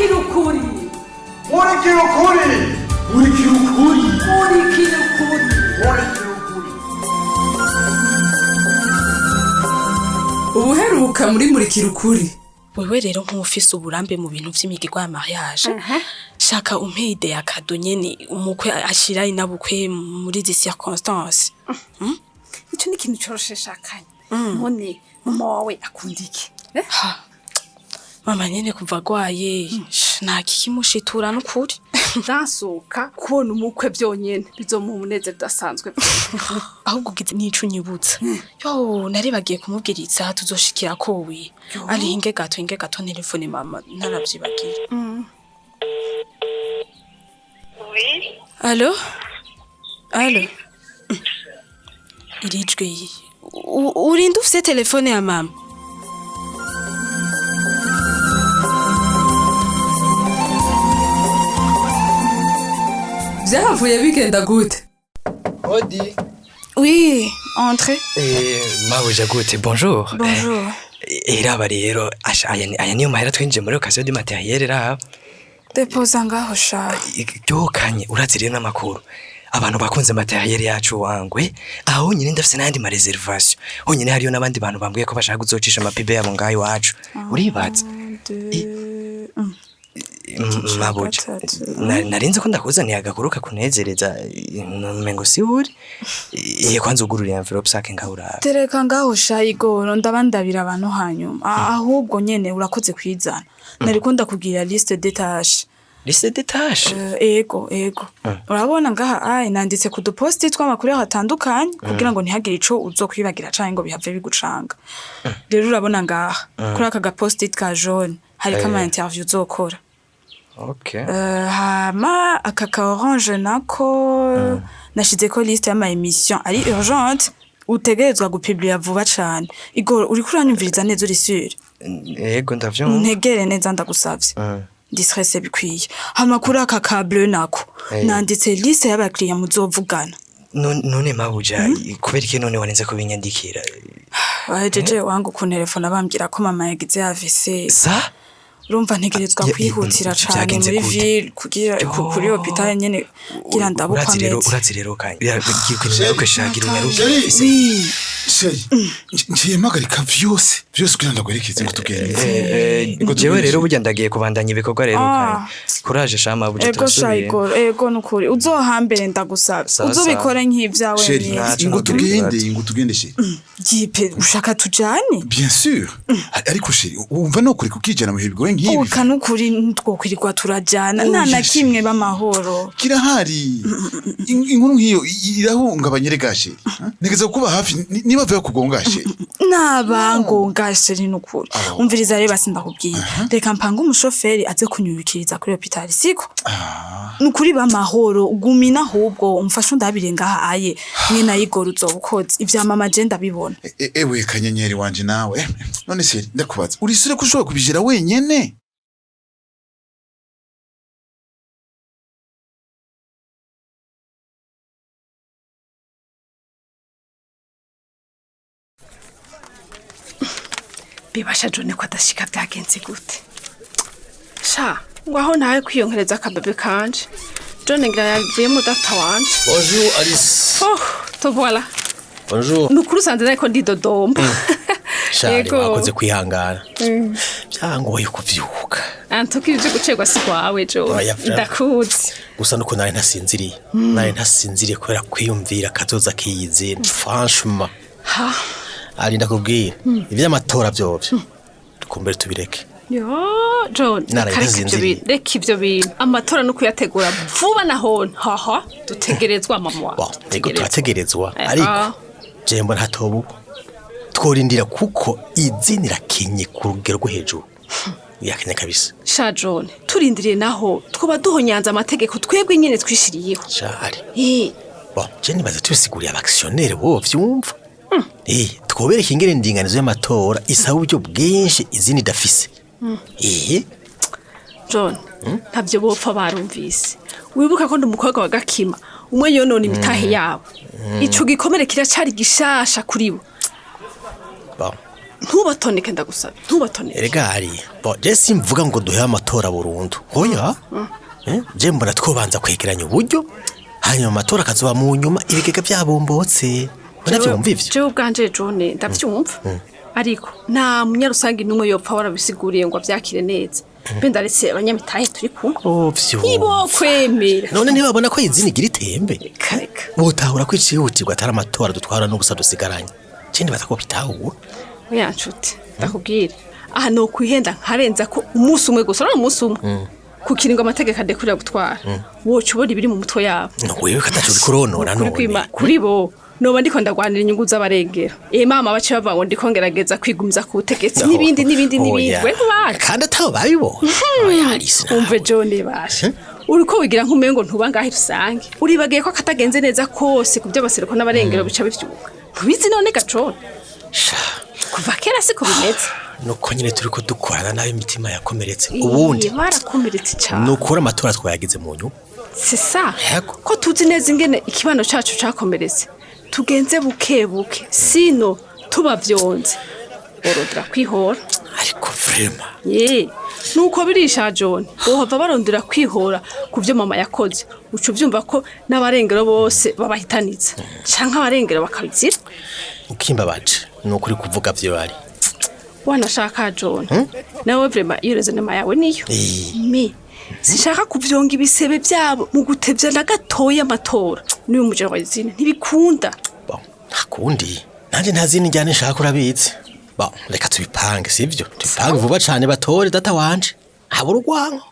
MURIKIRA. Ubuheruka muri MURIKIRA. Wewe rero nk'ufise uburambe mu bintu vy'imigirwa ya mariage shaka umpe ide ya kado nyene umukwe ashira inabukwe muri izi circonstances. Ico ni ikintu coroshe shakanye. None mama wawe akundike. Mama nyene kuva gwaye nta kikimushitura n'ukuri. Ndansoka kubona umukwe byonyene bizomuha umunezero udasanzwe. Ahubwo ugize nico unyibutsa. Yo nari bagiye kumubwiriza tuzoshikira kowe. Ari inge gato telefone mama naravyibagiye. Oui. Allô? Irijwe. Urinde ufise telefone ya mama? Vyavuye bigenda gute? Odi. Oui, entrez. Mabuja gute, bonjour. Bonjour. Iraba rero aya niyo mahera twinjiye muri occasion de matériel raba. Deposa ngaho sha. Byokanye urazi rero n'amakuru. Abantu bakunze matériel yacu wangwe aho nyine ndafise n'andi ma reservation. Honyine hariyo n'abandi bantu bambwiye ko bashaka kuzocisha amapibe yabo ngayo wacu. Uribaza? Mabuja narinze ko ndakuzaniye agakuruka kunezereza mengo si uri kwanza ugururiye envelope sake ngahura tereka ngaho shayigoro ndabandabira abantu hanyuma ahubwo nyene urakoze kwizana nariko ndakubwira liste de tâches. Liste de tâches? Ego urabona ngaha nanditse ku duposti tw'amakuru hatandukanye kugira ngo ntihagire ico uzokwibagira canke ngo bihave bigucanga. Rero urabona ngaha kuri aka gaposti ka jaune hari kama interview uzokora. Okay. Hama aka ka orange nako nashizeko liste y'ama emission ari urgente utegerezwa gupublia vuba cane. Igoro uri kuranyumviriza neza uri sûr? Yego ndavyumva. Ntegere neza ndagusavye. Distress bikwiye. Hama kuri aka ka bleu nako nanditse liste y'abakiriya muzovugana. None Mabuja kubera iki none warenze kubinyandikira? Jeje wangu ku telefone bambwira ko mama yagize AVC. Sa? Urumva ntegerezwa kwihutira cyane muri ville kugira kuri hôpital nyene kugira ndabukwameze. Urazi rero kanye. Biragiye kweshagira unyaruke. Oui. Sheri, ngiye magarika vyose kugira ndagwerekeze ngo tugende. Jewe rero burya ndagiye kubandanya ibikorwa rero kanye. Courage shama Mabuja turasubiye. Ego nukuri uzohambere ndagusaba. Uzobikora nk'ivyawe neza. Ngo tugende sheri. Gipe ushaka tujane? Bien sûr. Ariko sheri, umva no kuri kukijana mu bigoye nk'ibi. Uka nukuri ntwokwirirwa turajana nta na kimwe b'amahoro. Kirahari. Inkuru nk'iyo irahungabanye rega sheri. Negeza kuba hafi niba vuye kugonga sheri. Nabangonga sheri nukuri. Umviriza rero basi ndakubwiye. Reka mpanga umushoferi aze kunyubikiriza kuri hôpital siko? Nukuri b'amahoro gumina ahubwo umfasha ndabire ngaha aye mwe nayigora uzobukoze ivya mama je ndabibona. Ewe kanyenyeri wanje nawe. None sheri ndakubaza. Urisire ko ushobora kubijira wenyene? Bibasha John ko adashika byagenze gute? Sha, ngwaho nawe kwiyongereza akabebe kanje. John ngira yavuye mu data wanje. Bonjour Alice. To voilà. Bonjour. Nukuru sanze nako ndi Dodoma. Shari wakoze kwihangana. Byangoye kuvyuka. Antuka ivyo gucegwa si kwawe jo. Ndakuzi. Gusa nuko nari ntasinziriye. Nari ntasinziriye kubera kwiyumvira kazoza kiyize. Franchement. Ha. Ari ndakubwira. Ivy'amatora vyovyo. Tukumbere tubireke. Yo, John, reka ivyo bintu. Amatora no kuyategura vuba naho. Haha, dutegerezwa mama wa. Ego turategerezwa. Ariko jembo ntatobu. Tworindira kuko izini rakinye ku rugero rwo hejuru. Yakenya kabisa. Sha John, turindiriye naho twoba duhonyanza amategeko twebwe nyene twishiriyeho. Shari. Je nibaza tubisiguriye abactionnaire bo vyumva. Twobereka ingene ndinganizo y'amatora isaba uburyo bwinshi izini dafise. John, ntavyo bopfa barumvise. Wibuka ko ndumukobwa wa Gakima, umwe yonona imitahe yabo. Ico gikomere kiracari gishasha kuri bo. ntubatoneke ndagusaba ntubatoneke erega ari bo je simvuga ngo duhe amatora burundu hoya je mbona twobanza kwegeranya uburyo hanyuma amatora akazoba mu nyuma ibigega byabombotse unavyumva ivyo jewe ubwanje Jone ndavyumva ariko nta munyarusangi numwe yopfa warabisiguriye ngo avyakire neza bendaretse abanyamitahe turi kumwe nibo kwemera none ntibabona ko izini gira itembe kareka botahura kwicihutirwa atari amatora dutwara no gusa dusigaranye kindi batako bitahura oya nshuti ndakubwira aha no kwihenda nkarenza ko umunsi umwe gusa no umunsi umwe kukiringa amategeko adekurira gutwara wocu ubona ibiri mu mutwe yabo wewe katacu bikuronora none kuri bo noba ndiko ndagwanira inyungu z'abarengera mama bace bava ngo ndiko ngerageza kwigumza ku butegetsi n'ibindi we ntubara kandi atabo babibona umve Jone basha uriko wigira nk'umengo ntuba ngahe rusange uribagiye ko akatagenze neza kose ku by'abasereko n'abarengera bica bivyuka ntubizi none gacone kuva kera siko bimeze nuko nyine turiko dukorana nabi imitima yakomeretse ubundi barakomeretse cyane nukura amatora twayagize mu nyuma c'est ça ko tuzi neza ingene ikibano cacu cakomeretse tugenze buke sino tubavyonze orodra kwihora ariko vrema nuko birisha Jone bohava barondera kwihora kuvyo mama yakoze ucu vyumva ko n'abarengero bose babahitaniza canka abarengero bakabizira ukimba baje nukuri kuvuga vyo bari wanashaka Jone nawe vrema iyo rezonema yawe niyo sinshaka kuvyonga ibisebe byabo mu gutevya na gatoya amatora niyo muje wa izina ntibikunda ntakundi nanje ntazini njyane nshaka urabizi reka tubipange sivyo tubipange vuba cane batore data wanje habura urwanko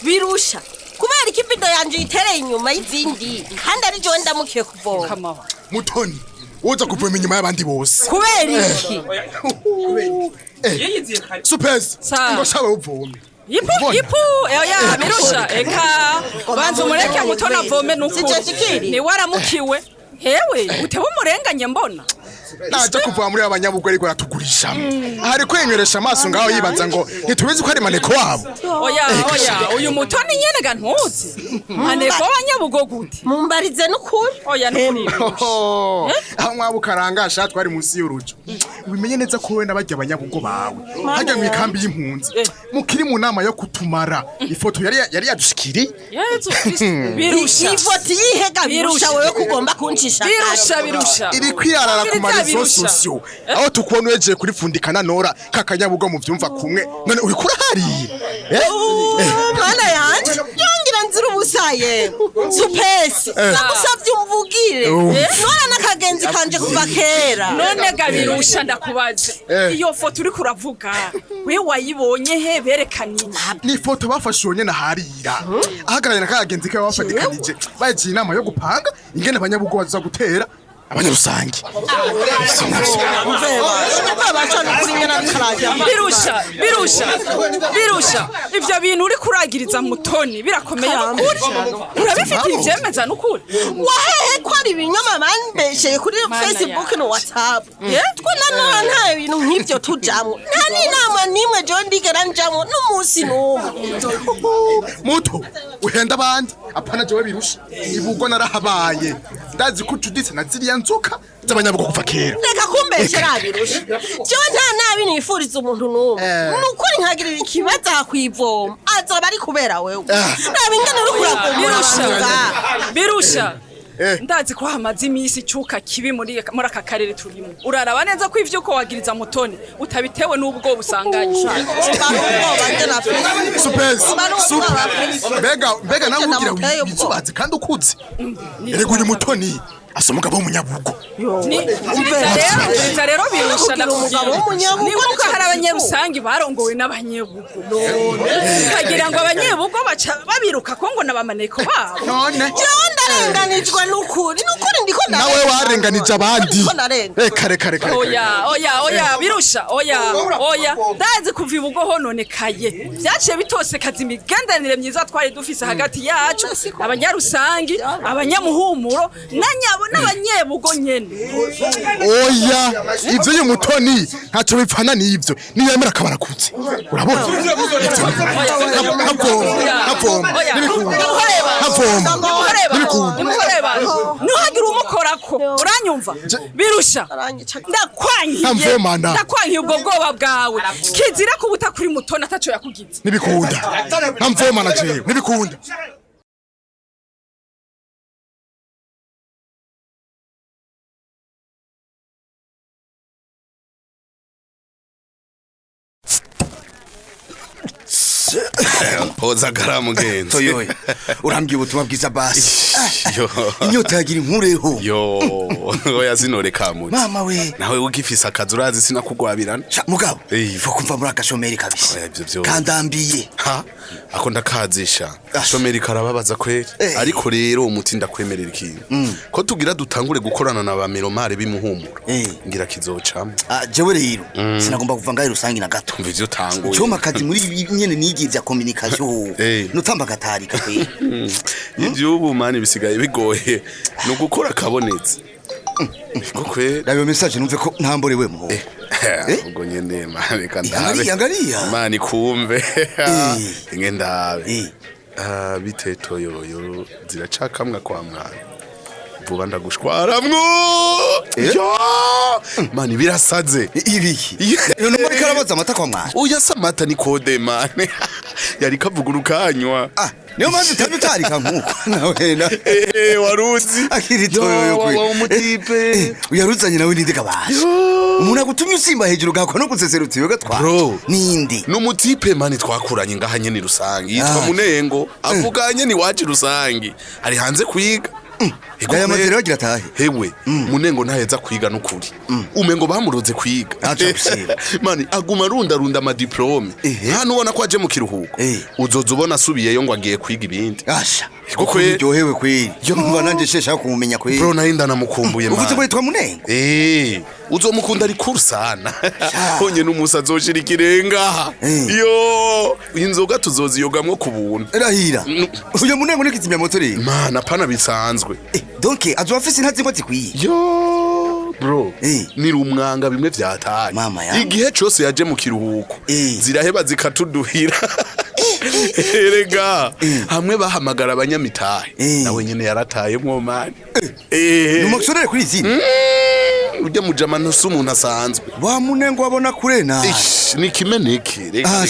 birusha kubera ikibido yanje itereye inyuma y'izindi kandi ari je ndamukiye kuvoma Mutoni woza kuvoma inyuma y'abandi bose kubera iki Supesi ngo shawe uvome Ipu ya birusha eka banza umureke Mutoni avome n'ukuri ni waramukiwe hewe utewe umurenganye mbona naje kuva muri abanyabugo ariko ratugurisha hari kwenyeresha amaso ngaho yibaza ngo ntitubizi ko ari maneko wabo oya uyu Mutoni nyene ga ntuzi maneko abanyabugo gute mumbarize n'ukuri oya n'ukuri aho mwabukarangasha twari munsi y'urujo ubimenye neza ko we nabajya abanyabugo bawe hajya mu ikambi y'impunzi mukiri mu nama yo kutumara ifoto yari yadushikiri Yesu Kristo birusha ifoto yihega birusha wewe kugomba kuncisha birusha iri kwirarara ku marezo sosio aho tukubona uyeje kuri fundikana nora kakanyabugo mu vyumva kumwe none uri kurahariye mwana yanje yongira nzira ubusaye Supesi nagusavye umvugire nora nakagenzi kanje kuva kera none gabirusha ndakubaje iyo foto uri kuravuga we wayibonye he berekanye ni foto bafashe yonye na harira ahagaranye nakagenzi ke bafadikanije baje inama yo gupanga ingene abanyabugo baza gutera abanyarusangi birusha ivyo bintu uri kuragiriza Mutoni birakomeye n'ukuri urabifitiye ivyemeza n'ukuri wahehe ko ari ibinyoma bambesheye kuri Facebook no WhatsApp twe nanone nta bintu nk'ivyo tujamwo nta n'inama nimwe je ndigera njamwo n'umunsi n'umwe muto uhenda abandi apana jewe birusha ibugo narahabaye ndazi ko tuditse na ziriya nzoka z'abanyabugo kuva kera reka kumbeshera birusha jewe nta nabi nifuriza umuntu n'umwe n'ukuri nkagirira ikibazo akwivoma azoba ari kubera wewe nabingene uri kuragomba birusha ndazi ko hamaze imisi cyuka kibi muri aka karere turimo uraraba neza ko ivyo ko wagiriza Mutoni utabitewe n'ubwo busanganye Supesi bega nawe ugira wizubaze kandi ukuze erego uyu Mutoni asa umugabo w'umunyabugo Nza rero birusha ni kuko hari abanyerusangi barongowe n'abanyebugo kagira ngo abanyebugo baca babiruka ko ngo nabamaneko babo none jewe ndarenganijwe n'ukuri ndiko nawe warenganije abandi reka oya birusha oya ndazi kuva ibugo hononekaye byaciye bitose kazi imigenderanire myiza twari dufise hagati yacu abanyarusangi abanyamuhumuro abo n'abanyebugo nyene. Oya, ivyo uyu mutoni ntaco bipfana n'ivyo. Niyemera akabarakutse. Urabona? Nuhagira umukorako uranyumva birusha ndakwankiye ubwo bwoba bwawe kizira kubuta kuri mutoni ataco yakugize nibikunda ntamvomana jewe nibikunda Poza garamugenzi. Toyoye. Urambye ubutumwa bwiza basi. Inyota yagira inkureho. Yo, oya sinore kamuri. Mama we. Nawe ugifisa akazi urazi sinakugwabirana. Mugabo. Fo kumva muri akashomeri kabisa. Kandambiye. Ha? Ako ndakazisha. Shomeri karababaza kweri. Ariko rero umuti ndakwemerera ikintu. Ko tugira dutangure gukorana na bamiromare bimuhumura. Ngira kizocamo. Jewe rero sinagomba kuva ngaho rusangi na gato. Umva ivyo tanguye. Choma kazi muri nyene nigivya communication. Nutamba gatari kape. Ivyo ubu mani bisigaye bigoye. No gukora kabonetse. Kokwe Dayo message numve ko ntamborewe mu. Ubwo nyene mani kandabe. Yangariya. Mani kumve. Ngendabe. Biteto yoyo ziracakamwa kwa mwana. Vuba ndagushwaramwo. Yo! Mani birasaze. Ibiki. Yo no karabaza amata kwa mwana. Oya samata ni kode mane. Yari kavuguru kanywa. Niyo mpamvu utabitari kankuko nawe na waruzi akiritoyo kwe umutipe uyaruzanye nawe ninde kabasha umuntu agutumye usimba hejuru gako no guseserutse yo gatwa ninde n'umutipe mani twakuranye ngahanye ni rusangi yitwa Munengo avuganye ni waje rusangi ari hanze kwiga Gaya mazere wagira tahe hewe Munengo ntaheza kwiga n'ukuri umengo bamuroze kwiga mani aguma runda ama diplome hano ubona ko aje mu kiruhuko uzoza ubona asubiyeyo ngo agiye kwiga ibindi asha kwe ryohewe kweri yumva nanje shesha kumenya kweri bro nahinda namukumbuye mani uvuze ko yitwa Munengo uzomukunda ari cool sana honye n'umusa azoshira ikirenga yo inzoga tuzoziyogamwo kubuntu rahira uyo Munengo nikizimya moto rero mana pana bisanzwe donc azofise intazi zikwiye yo bro ni rumwanga bimwe vyataye igihe cyose yaje mu kiruhuko ziraheba zikatuduhira erega hamwe bahamagara abanyamitahe nawe nyene yaratayemwo mani numaksore kuri izina ujya mujama ntusi umuntu asanzwe wa Munengo wabona kure na ni kimeneke reka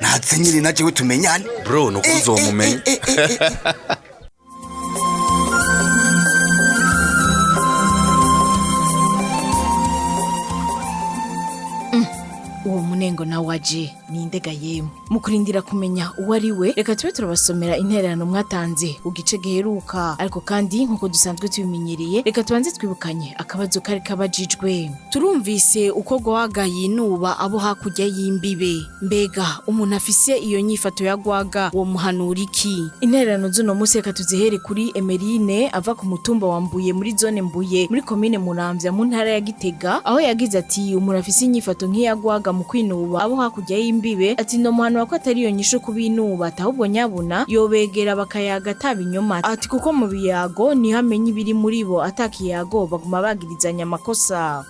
natse nyiri naje we tumenyane bro no kuzomumenya uwo Munengo na waje ni indega yemu mukurindira kumenya uwo ari we reka tube turabasomera intererano mwatanze ugice giheruka ariko kandi nkuko dusanzwe tubimenyereye reka tubanze twibukanye akabazo kari kabajijwe turumvise uko gwaga yinuba abo hakurya y'imbibe mbega umuntu afise iyo nyifato ya gwaga wo muhanura iki intererano zuno munsi reka tuzihere kuri Emeline ava ku mutumba wa Mbuye muri zone Mbuye muri commune Muramvya mu ntara ya Gitega aho yagize ati umuntu afise inyifato nk'iya gwaga mu kwinuba abo hakurya y'imbibe ati no muhanura ko atari iyo nyisho kubinuba atahubwo nyabuna yobegera bakayaga tabinyoma ati kuko mu biyago ni hamenye ibiri muri bo atakiyago baguma bagirizanya amakosa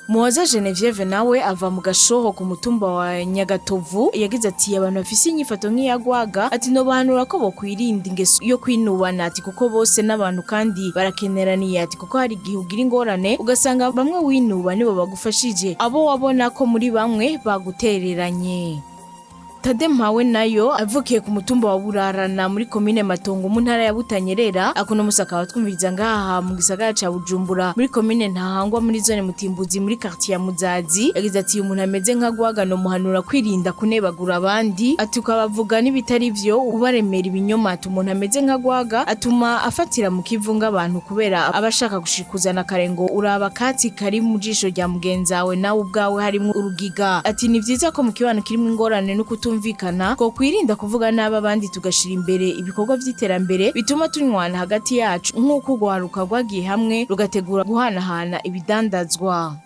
Muwaza Genevieve nawe ava mu gashoho ku mutumba wa Nyagatovu yagize ati abantu bafise inyifato nk'iyagwaga ati no bahanura ko bokwirinda ingeso yo kwinubana ati kuko bose n'abantu kandi barakeneraniye ati kuko hari igihe ugira ingorane ugasanga bamwe winuba nibo bagufashije abo wabona ko muri bamwe bagutereranye Tade Mpawe nayo avukiye ku mutumba wa Burarana muri commune Matongo mu ntara ya Butanyerera akono musaka watwumviriza ngaha mu gisagara ca Bujumbura muri commune Ntahangwa muri zone Mutimbuzi muri quartier ya Muzazi yagize ati umuntu ameze nka gwaga no muhanura kwirinda kunebagura abandi ati ukabavuga n'ibitari vyo ubaremera ibinyoma ati umuntu ameze nka gwaga atuma afatira mu kivunga abantu kubera abashaka gushikuzana karengo uraba katsi kari mu jisho rya mugenzawe nawe ubwawe harimo urugiga ati ni vyiza ko mu kibano kirimo ingorane no tumvikana ko kwirinda kuvuga naba bandi tugashira imbere ibikorwa vy'iterambere bituma tunywana hagati yacu nk'uko gwaruka gwagiye hamwe rugategura guhanahana ibidandazwa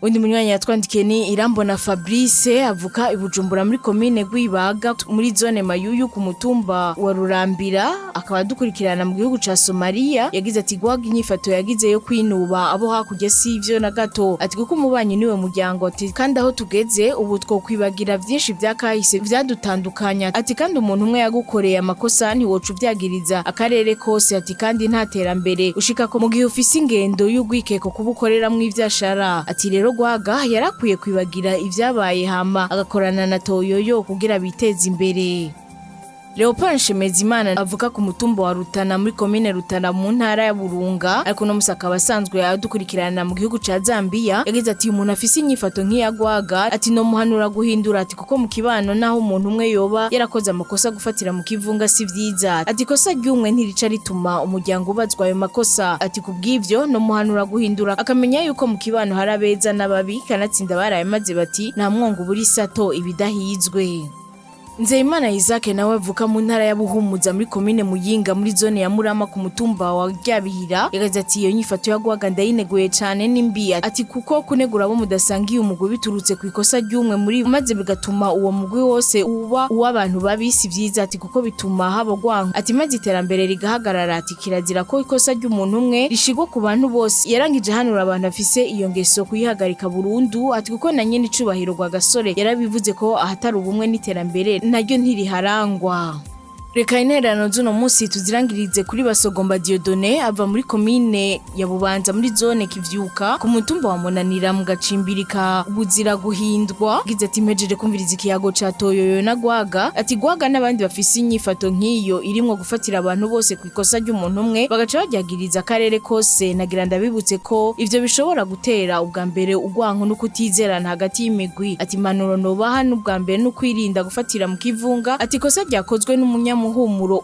undi munywanyi yatwandikiye ni Irambona Fabrice avuka ibujumbura muri komine Gwibaga muri zone Mayuyu ku mutumba wa Rurambira akaba dukurikirana mu gihugu ca Somalia yagize ati gwaga inyifato yagize yo kwinuba abo hakurya sivyo na gato ati kuko umubanyi niwe muryango ati kandi aho tugeze ubu two kwibagira vyinshi vyakahise vyadutandukanya ati kandi umuntu umwe yagukoreye amakosa ntiwoca uvyagiriza akarere kose ati kandi nta terambere ushika ko mu gihe ufise ingendo y'ugwikeko kubukoreramwo ivyashara ati rero gwaga yarakwiye kwibagira ivyabaye hama agakorana na Toyoyo kugira biteze imbere. Leopold Shemezimana avuka ku mutumba wa Rutana muri komine Rutana mu ntara ya Burunga ariko no musaka basanzwe adukurikirana mu gihugu ca Zambia yagize ati umuntu afise inyifato nk'iyagwaga ati no muhanura guhindura ati kuko mu kibano naho umuntu umwe yoba yarakoze amakosa gufatira mu kivunga si vyiza ati kosa ry'umwe ntirica rituma umuryango ubazwa ayo makosa ati kubw'ivyo no muhanura guhindura akamenya yuko mu kibano harabeza n'ababi kanatsinda baraye maze bati nta mwongo buri sato ibidahizwe. Nzeyimana Isaac nawe avuka mu ntara ya Buhumuza muri komine Muyinga muri zone ya Murama ku mutumba wa Ryabihira yagaze ati iyo nyifato yagwaga ndayineguye cyane nimbi ati kuko kunegura abo mudasangiye umugwi biturutse ku ikosa ry'umwe muri maze bigatuma uwo mugwi wose uba uw'abantu babisi vyiza ati kuko bituma habagwanka ati maze iterambere rigahagarara ati kirazira ko ikosa ry'umuntu umwe rishigwa ku bantu bose yarangije hanura abantu afise iyo ngeso kuyihagarika burundu ati kuko na nyene icubahiro gwa gasore yarabivuze ko ahatari ubumwe n'iterambere naryo ntiriharangwa. Reka intererano z'uno munsi tuzirangirize kuri Basogomba Dieudonné ava muri komine ya Bubanza muri zone Kivyuka ku mutumba wa Munanira mu gacimbirika buzira guhindwa gize ati mejeje kumviriza ikiyago ca Toyoyo na Gwaga ati Gwaga n'abandi bafise inyifato nk'iyo irimwo gufatira abantu bose ku ikosa ry'umuntu umwe bagaca bajyagiriza akarere kose nagira ndabibutse ko ivyo bishobora gutera ubwa mbere ugwanko no kutizerana hagati y'imigwi ati manuro no baha n'ubwa mbere no kwirinda gufatira mu kivunga ati kosa ryakozwe n'umunyamuhumuro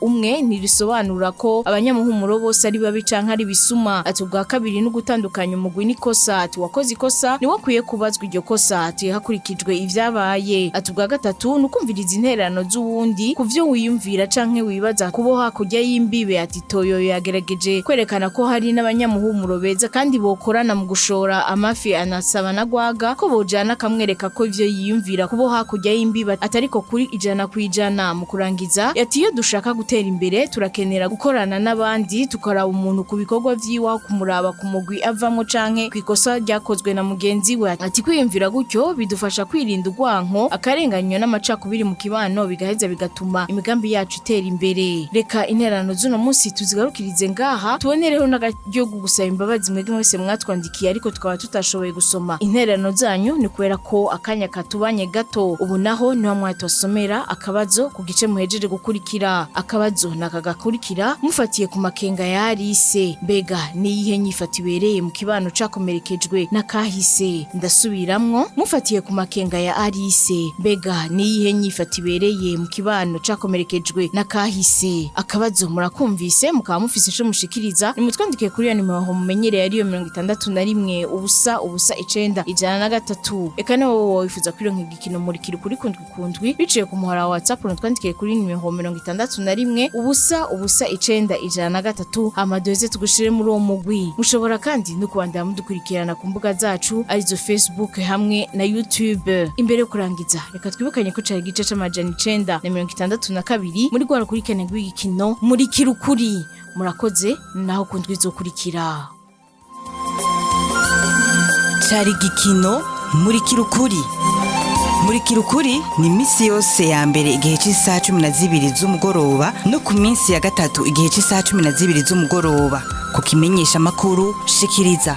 umwe ntirisobanura ko abanyamuhumuro bose ari babi canke ari bisuma ati ubwa kabiri no gutandukanya umugwi n'ikosa ati wakoze ikosa ni wakwiye kubazwa iryo kosa ati hakurikijwe ivyabaye ati ubwa gatatu nukumviriza intererano z'uwundi kuvyo wiyumvira canke wibaza kubo hakurya y'imbibe ati Toyoyo yagerageje kwerekana ko hari n'abanyamuhumuro beza kandi bokorana mu gushora amafi anasaba na Gwaga ko bojana kamwereka ko ivyo yiyumvira kubo hakurya y'imbibe atariko kuri 100% mu kurangiza ati iyo dushaka gutera imbere turakenera gukorana n'abandi tukaraba umuntu ku bikorwa vyiwa kumuraba ku mugwi avamwo canke kwikosa ryakozwe na mugenzi we ati kwiyumvira gutyo bidufasha kwirinda ugwanko akarenganyo n'amacakubiri mu kibano bigaheza bigatuma imigambi yacu itera imbere. Reka intererano z'uno munsi tuzigarukirize ngaha tubonereho n'agaryo gusaba imbabazi mwebwe mwese mwatwandikiye ariko twaba tutashoboye gusoma intererano zanyu ni kubera ko akanya katubanye gato ubu naho niho mwatosomera akabazo ku gice muhejeje gukurikira akabazo nakagakurikira mufatiye ku makenga ya Alice mbega niyihe nyifati ibereye mu kibano cakomerekejwe na kahise ndasubiramwo mufatiye ku makenga ya Alice mbega niyihe nyifati ibereye mu kibano cakomerekejwe na kahise akabazo murakumvise mukaba mufise ico mushikiriza nimutwandikiye kuri yo nimero mumenyereye ariyo 61 ubusa 9 103 eka nawo wifuza kwironka igikino murikira kuri kundwi biciye ku muhora wa WhatsApp nutwandikiye kuri nimero 61 ubusa 9 103 amadoze tugushire muri uwo mugwi mushobora kandi no kubandanya mudukurikirana ku mbuga zacu arizo Facebook hamwe na YouTube. Imbere yo kurangiza reka twibukanye ko cari igice c'amajana 962 muri gwara kuri kene gw'igikino murikira ukuri murakoze naho kundwi zokurikira cari igikino murikira ukuri. Murikira ukuri ni misi yose ya mbere igihe cy'isaha 12 z'umugoroba no ku minsi ya gatatu igihe cy'isaha 12 z'umugoroba ku kimenyesha makuru shikiriza